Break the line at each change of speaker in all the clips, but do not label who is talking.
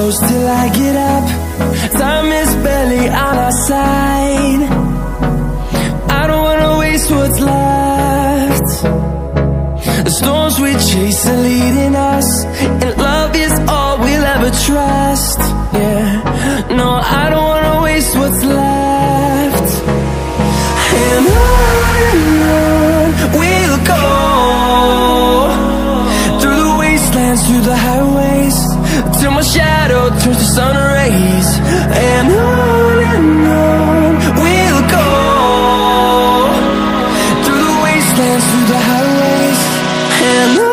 close till I get up. Time is barely on our side. I don't wanna waste what's left. The storms we chase are leading us, and love is all we'll ever trust. Yeah, no, I don't wanna waste what's left. And on we'll go, through the wastelands, through the highways, till my shadow turns to sun rays. And on we'll go, through the wastelands, through the highways, and on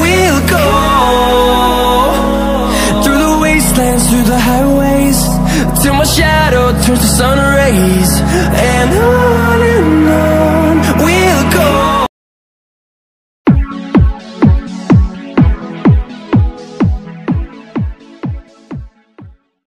we'll go. Through the highways, till my shadow turns to sun rays. And on